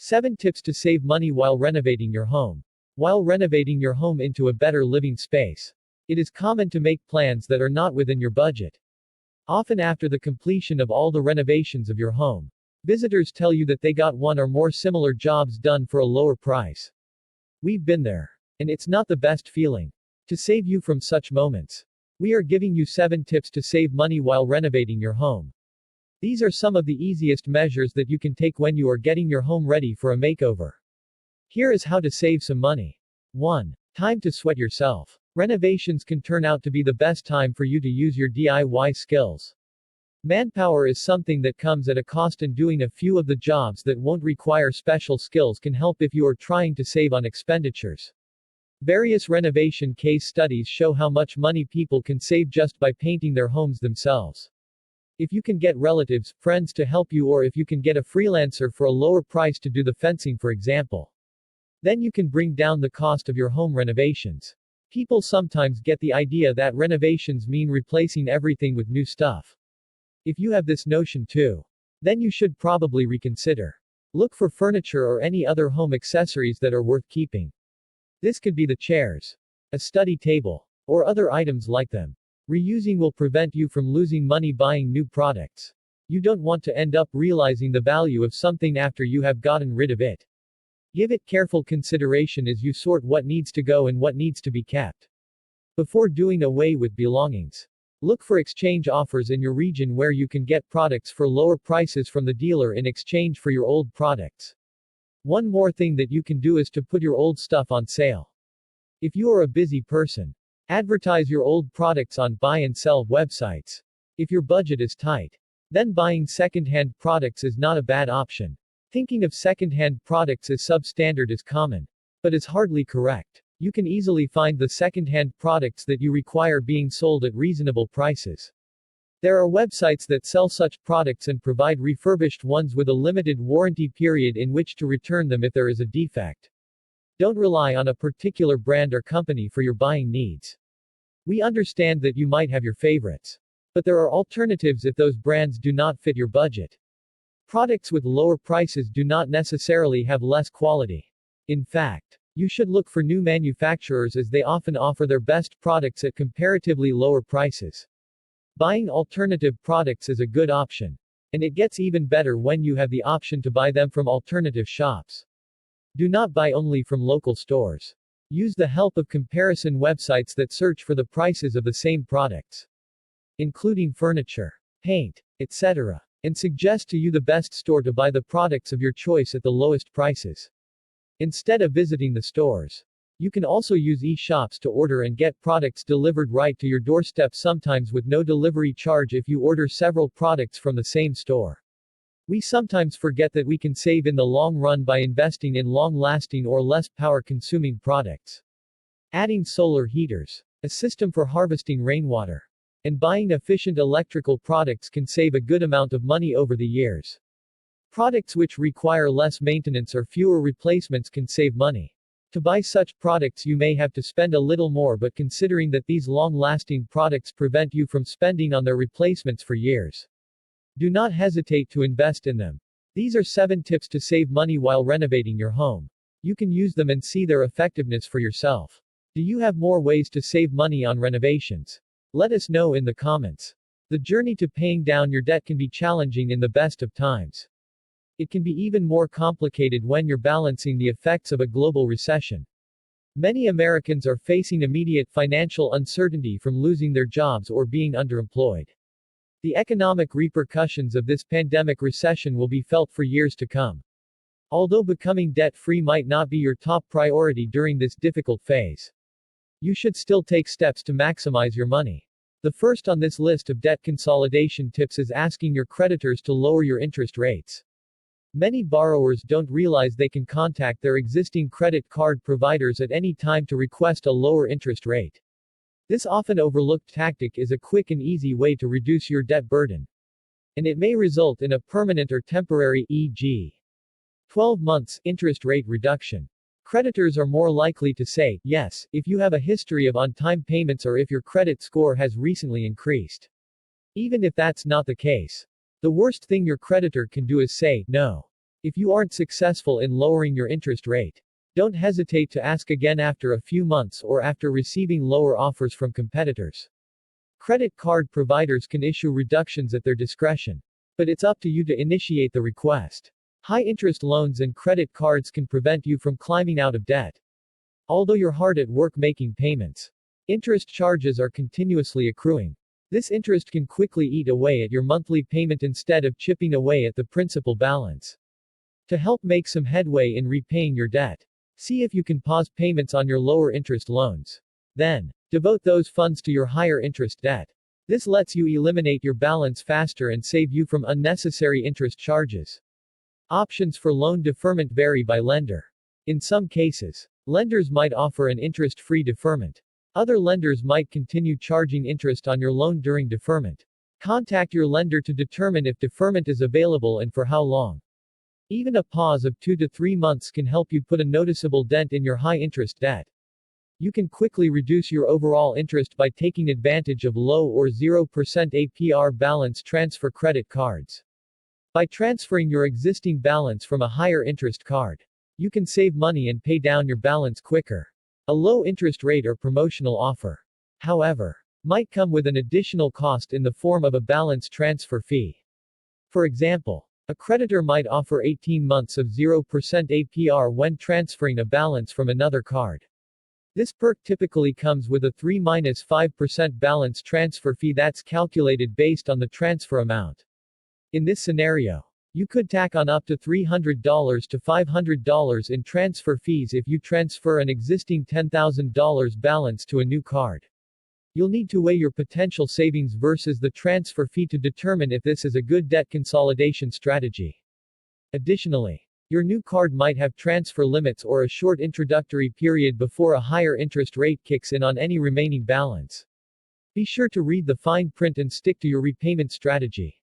7 tips to save money while renovating your home. While renovating your home into a better living space, it is common to make plans that are not within your budget. Often after the completion of all the renovations of your home, visitors tell you that they got one or more similar jobs done for a lower price. We've been there. And it's not the best feeling. To save you from such moments, we are giving you 7 tips to save money while renovating your home. These are some of the easiest measures that you can take when you are getting your home ready for a makeover. Here is how to save some money. 1. Time to sweat yourself. Renovations can turn out to be the best time for you to use your DIY skills. Manpower is something that comes at a cost, and doing a few of the jobs that won't require special skills can help if you are trying to save on expenditures. Various renovation case studies show how much money people can save just by painting their homes themselves. If you can get relatives, friends to help you, or if you can get a freelancer for a lower price to do the fencing, for example, then you can bring down the cost of your home renovations. People sometimes get the idea that renovations mean replacing everything with new stuff. If you have this notion too, then you should probably reconsider. Look for furniture or any other home accessories that are worth keeping. This could be the chairs, a study table, or other items like them. Reusing will prevent you from losing money buying new products. You don't want to end up realizing the value of something after you have gotten rid of it. Give it careful consideration as you sort what needs to go and what needs to be kept. Before doing away with belongings, look for exchange offers in your region where you can get products for lower prices from the dealer in exchange for your old products. One more thing that you can do is to put your old stuff on sale. If you are a busy person, advertise your old products on buy and sell websites. If your budget is tight, then buying second-hand products is not a bad option. Thinking of second-hand products as substandard is common, but is hardly correct. You can easily find the second-hand products that you require being sold at reasonable prices. There are websites that sell such products and provide refurbished ones with a limited warranty period in which to return them if there is a defect. Don't rely on a particular brand or company for your buying needs. We understand that you might have your favorites, but there are alternatives if those brands do not fit your budget. Products with lower prices do not necessarily have less quality. In fact, you should look for new manufacturers as they often offer their best products at comparatively lower prices. Buying alternative products is a good option, and it gets even better when you have the option to buy them from alternative shops. Do not buy only from local stores. Use the help of comparison websites that search for the prices of the same products, including furniture, paint, etc., and suggest to you the best store to buy the products of your choice at the lowest prices. Instead of visiting the stores, you can also use e-shops to order and get products delivered right to your doorstep, sometimes with no delivery charge if you order several products from the same store. We sometimes forget that we can save in the long run by investing in long-lasting or less power-consuming products. Adding solar heaters, a system for harvesting rainwater, and buying efficient electrical products can save a good amount of money over the years. Products which require less maintenance or fewer replacements can save money. To buy such products you may have to spend a little more, but considering that these long-lasting products prevent you from spending on their replacements for years, do not hesitate to invest in them. These are 7 tips to save money while renovating your home. You can use them and see their effectiveness for yourself. Do you have more ways to save money on renovations? Let us know in the comments. The journey to paying down your debt can be challenging in the best of times. It can be even more complicated when you're balancing the effects of a global recession. Many Americans are facing immediate financial uncertainty from losing their jobs or being underemployed. The economic repercussions of this pandemic recession will be felt for years to come. Although becoming debt-free might not be your top priority during this difficult phase, you should still take steps to maximize your money. The first on this list of debt consolidation tips is asking your creditors to lower your interest rates. Many borrowers don't realize they can contact their existing credit card providers at any time to request a lower interest rate. This often overlooked tactic is a quick and easy way to reduce your debt burden. And it may result in a permanent or temporary, e.g., 12 months, interest rate reduction. Creditors are more likely to say yes if you have a history of on-time payments or if your credit score has recently increased. Even if that's not the case, the worst thing your creditor can do is say no. If you aren't successful in lowering your interest rate, don't hesitate to ask again after a few months or after receiving lower offers from competitors. Credit card providers can issue reductions at their discretion, but it's up to you to initiate the request. High-interest loans and credit cards can prevent you from climbing out of debt. Although you're hard at work making payments, interest charges are continuously accruing. This interest can quickly eat away at your monthly payment instead of chipping away at the principal balance. To help make some headway in repaying your debt, see if you can pause payments on your lower interest loans. Then, devote those funds to your higher interest debt. This lets you eliminate your balance faster and save you from unnecessary interest charges. Options for loan deferment vary by lender. In some cases, lenders might offer an interest-free deferment. Other lenders might continue charging interest on your loan during deferment. Contact your lender to determine if deferment is available and for how long. Even a pause of 2 to 3 months can help you put a noticeable dent in your high-interest debt. You can quickly reduce your overall interest by taking advantage of low or 0% APR balance transfer credit cards. By transferring your existing balance from a higher interest card, you can save money and pay down your balance quicker. A low interest rate or promotional offer, however, might come with an additional cost in the form of a balance transfer fee. For example, a creditor might offer 18 months of 0% APR when transferring a balance from another card. This perk typically comes with a 3-5% balance transfer fee that's calculated based on the transfer amount. In this scenario, you could tack on up to $300 to $500 in transfer fees if you transfer an existing $10,000 balance to a new card. You'll need to weigh your potential savings versus the transfer fee to determine if this is a good debt consolidation strategy. Additionally, your new card might have transfer limits or a short introductory period before a higher interest rate kicks in on any remaining balance. Be sure to read the fine print and stick to your repayment strategy,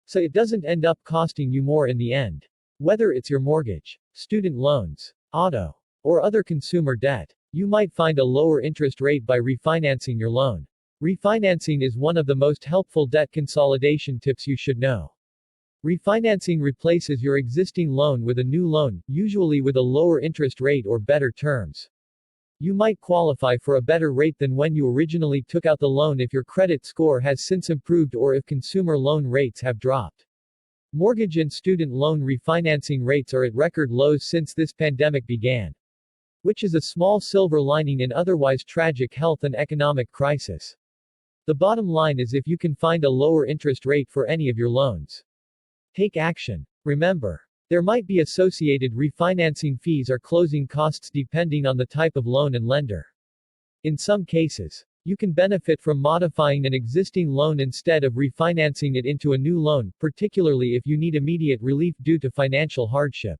so it doesn't end up costing you more in the end. Whether it's your mortgage, student loans, auto, or other consumer debt, you might find a lower interest rate by refinancing your loan. Refinancing is one of the most helpful debt consolidation tips you should know. Refinancing replaces your existing loan with a new loan, usually with a lower interest rate or better terms. You might qualify for a better rate than when you originally took out the loan if your credit score has since improved or if consumer loan rates have dropped. Mortgage and student loan refinancing rates are at record lows since this pandemic began, which is a small silver lining in otherwise tragic health and economic crisis. The bottom line is if you can find a lower interest rate for any of your loans, take action. Remember, there might be associated refinancing fees or closing costs depending on the type of loan and lender. In some cases, you can benefit from modifying an existing loan instead of refinancing it into a new loan, particularly if you need immediate relief due to financial hardship.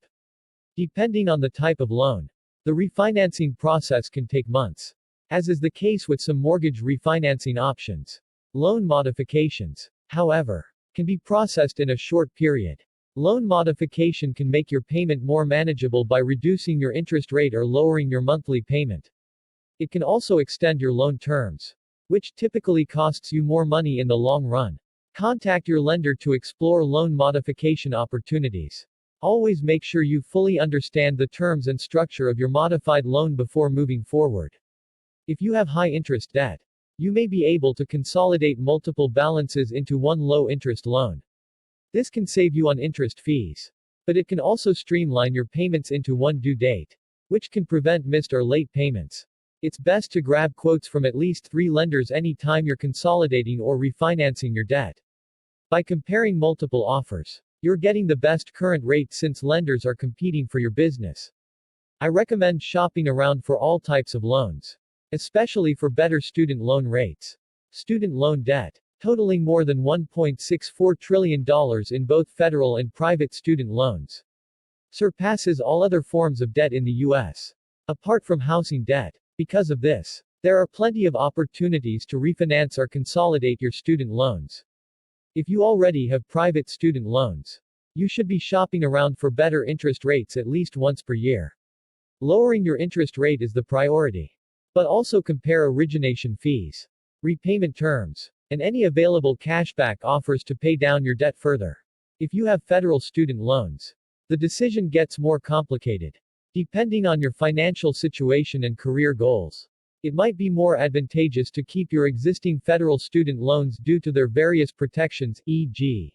Depending on the type of loan, the refinancing process can take months, as is the case with some mortgage refinancing options. Loan modifications, however, can be processed in a short period. Loan modification can make your payment more manageable by reducing your interest rate or lowering your monthly payment. It can also extend your loan terms, which typically costs you more money in the long run. Contact your lender to explore loan modification opportunities. Always make sure you fully understand the terms and structure of your modified loan before moving forward. If you have high interest debt, you may be able to consolidate multiple balances into one low interest loan. This can save you on interest fees, but it can also streamline your payments into one due date, which can prevent missed or late payments. It's best to grab quotes from at least 3 lenders anytime you're consolidating or refinancing your debt. By comparing multiple offers, you're getting the best current rate since lenders are competing for your business. I recommend shopping around for all types of loans, especially for better student loan rates. Student loan debt, totaling more than $1.64 trillion in both federal and private student loans, surpasses all other forms of debt in the U.S., apart from housing debt. Because of this, there are plenty of opportunities to refinance or consolidate your student loans. If you already have private student loans, you should be shopping around for better interest rates at least once per year. Lowering your interest rate is the priority. But also compare origination fees, repayment terms, and any available cashback offers to pay down your debt further. If you have federal student loans, the decision gets more complicated. Depending on your financial situation and career goals, it might be more advantageous to keep your existing federal student loans due to their various protections, e.g.,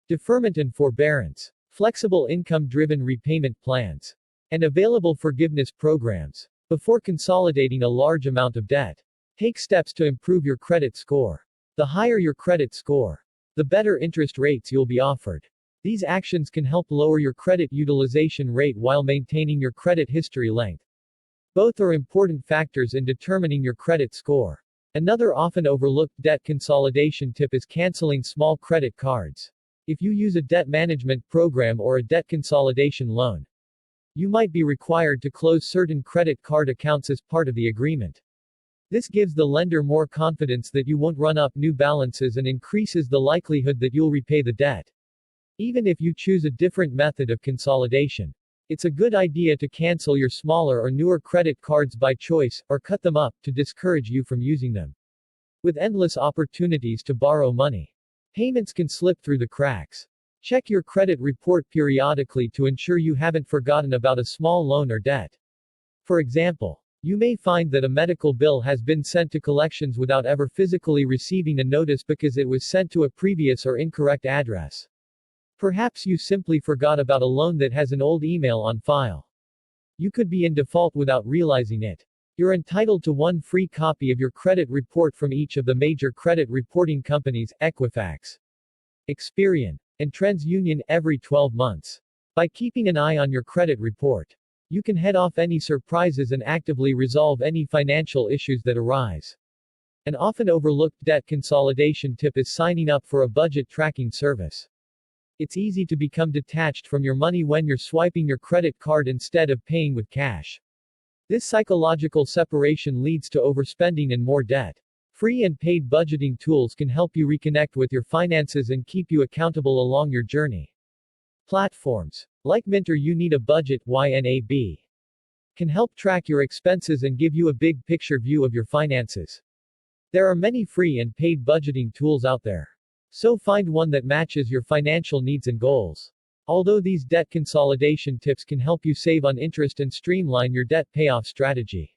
deferment and forbearance, flexible income-driven repayment plans, and available forgiveness programs, before consolidating a large amount of debt. Take steps to improve your credit score. The higher your credit score, the better interest rates you'll be offered. These actions can help lower your credit utilization rate while maintaining your credit history length. Both are important factors in determining your credit score. Another often overlooked debt consolidation tip is canceling small credit cards. If you use a debt management program or a debt consolidation loan, you might be required to close certain credit card accounts as part of the agreement. This gives the lender more confidence that you won't run up new balances and increases the likelihood that you'll repay the debt. Even if you choose a different method of consolidation, it's a good idea to cancel your smaller or newer credit cards by choice, or cut them up, to discourage you from using them. With endless opportunities to borrow money, payments can slip through the cracks. Check your credit report periodically to ensure you haven't forgotten about a small loan or debt. For example, you may find that a medical bill has been sent to collections without ever physically receiving a notice because it was sent to a previous or incorrect address. Perhaps you simply forgot about a loan that has an old email on file. You could be in default without realizing it. You're entitled to one free copy of your credit report from each of the major credit reporting companies, Equifax, Experian, and TransUnion, every 12 months. By keeping an eye on your credit report, you can head off any surprises and actively resolve any financial issues that arise. An often overlooked debt consolidation tip is signing up for a budget tracking service. It's easy to become detached from your money when you're swiping your credit card instead of paying with cash. This psychological separation leads to overspending and more debt. Free and paid budgeting tools can help you reconnect with your finances and keep you accountable along your journey. Platforms like Mint or You Need a Budget (YNAB) can help track your expenses and give you a big picture view of your finances. There are many free and paid budgeting tools out there, so find one that matches your financial needs and goals. Although these debt consolidation tips can help you save on interest and streamline your debt payoff strategy,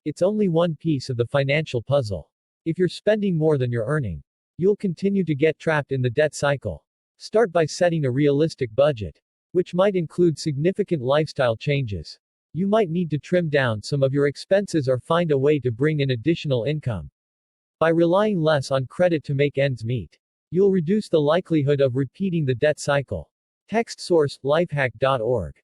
it's only one piece of the financial puzzle. If you're spending more than you're earning, you'll continue to get trapped in the debt cycle. Start by setting a realistic budget, which might include significant lifestyle changes. You might need to trim down some of your expenses or find a way to bring in additional income. By relying less on credit to make ends meet, you'll reduce the likelihood of repeating the debt cycle. Text source: lifehack.org.